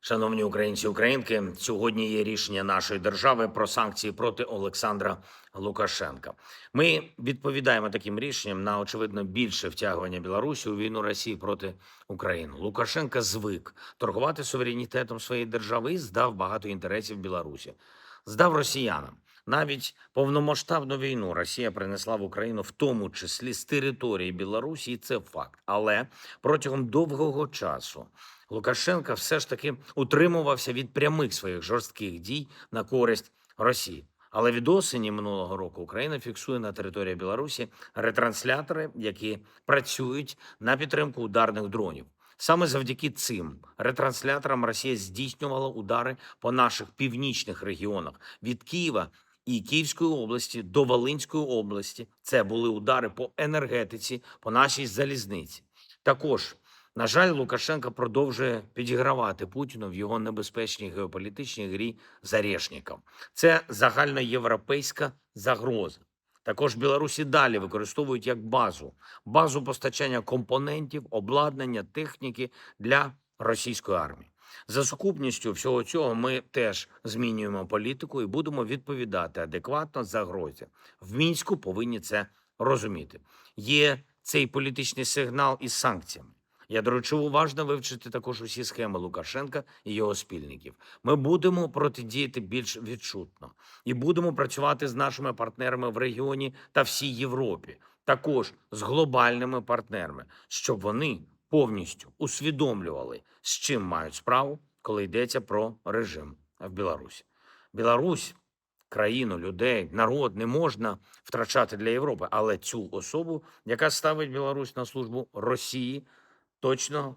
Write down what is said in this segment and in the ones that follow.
Шановні українці і українки, сьогодні є рішення нашої держави про санкції проти Олександра Лукашенка. Ми відповідаємо таким рішенням на очевидно більше втягування Білорусі у війну Росії проти України. Лукашенка звик торгувати суверенітетом своєї держави і здав багато інтересів Білорусі. Здав росіянам. Навіть повномасштабну війну Росія принесла в Україну, в тому числі з території Білорусі, і це факт. Але протягом довгого часу Лукашенко все ж таки утримувався від прямих своїх жорстких дій на користь Росії. Але від осені минулого року Україна фіксує на території Білорусі ретранслятори, які працюють на підтримку ударних дронів. Саме завдяки цим ретрансляторам Росія здійснювала удари по наших північних регіонах від Києва і Київської області до Волинської області. Це були удари по енергетиці, по нашій залізниці. Також, на жаль, Лукашенко продовжує підігравати Путіну в його небезпечній геополітичній грі з Орешником. Це загальноєвропейська загроза. Також Білорусі далі використовують як базу постачання компонентів, обладнання, техніки для російської армії. За сукупністю всього цього ми теж змінюємо політику і будемо відповідати адекватно загрозі. В Мінську повинні це розуміти. Є цей політичний сигнал із санкціями. Я доручив уважно вивчити також усі схеми Лукашенка і його спільників. Ми будемо протидіяти більш відчутно і будемо працювати з нашими партнерами в регіоні та всій Європі, також з глобальними партнерами, щоб вони повністю усвідомлювали, з чим мають справу, коли йдеться про режим в Білорусі. Білорусь, країну, людей, народ не можна втрачати для Європи, але цю особу, яка ставить Білорусь на службу Росії, точно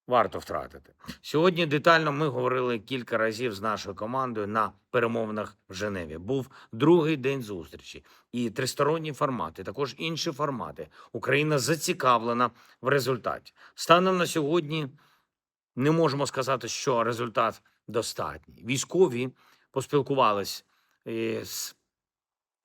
варто втратити. Сьогодні детально ми говорили кілька разів з нашою командою на перемовинах в Женеві. Був другий день зустрічі і тристоронні формати, також інші формати. Україна зацікавлена в результаті. Станом на сьогодні не можемо сказати, що результат достатній. Військові поспілкувались з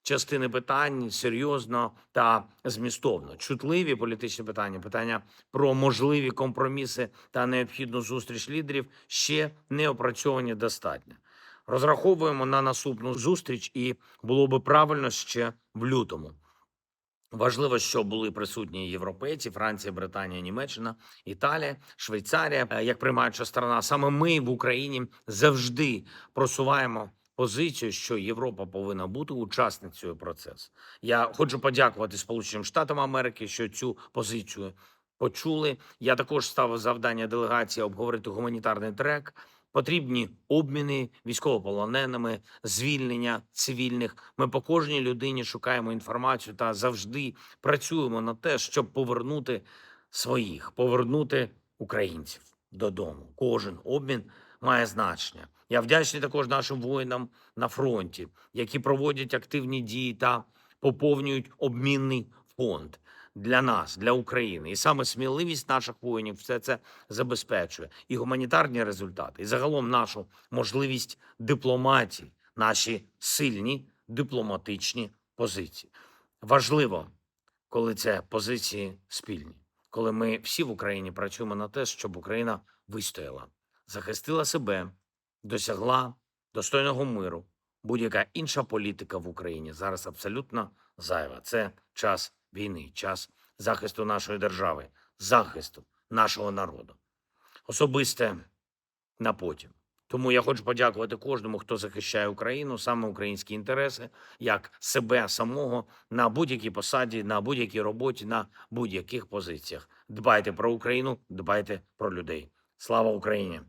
частини питань серйозно та змістовно. Чутливі політичні питання, питання про можливі компроміси та необхідну зустріч лідерів ще не опрацьовані достатньо. Розраховуємо на наступну зустріч, і було би правильно ще в лютому. Важливо, щоб були присутні європейці: Франція, Британія, Німеччина, Італія, Швейцарія, як приймаюча сторона. Саме ми в Україні завжди просуваємо позицію, що Європа повинна бути учасницею процесу. Я хочу подякувати Сполученим Штатам Америки, що цю позицію почули. Я також ставив завдання делегації обговорити гуманітарний трек. Потрібні обміни військовополоненими, звільнення цивільних. Ми по кожній людині шукаємо інформацію та завжди працюємо на те, щоб повернути своїх, повернути українців додому. Кожен обмін має значення. Я вдячний також нашим воїнам на фронті, які проводять активні дії та поповнюють обмінний фонд для нас, для України. І саме сміливість наших воїнів все це забезпечує. І гуманітарні результати, і загалом нашу можливість дипломатії, наші сильні дипломатичні позиції. Важливо, коли це позиції спільні, коли ми всі в Україні працюємо на те, щоб Україна вистояла, захистила себе, досягла достойного миру. Будь-яка інша політика в Україні зараз абсолютно зайва. Це час війни, час захисту нашої держави, захисту нашого народу. Особисте на потім. Тому я хочу подякувати кожному, хто захищає Україну, саме українські інтереси, як себе самого на будь-якій посаді, на будь-якій роботі, на будь-яких позиціях. Дбайте про Україну, дбайте про людей. Слава Україні!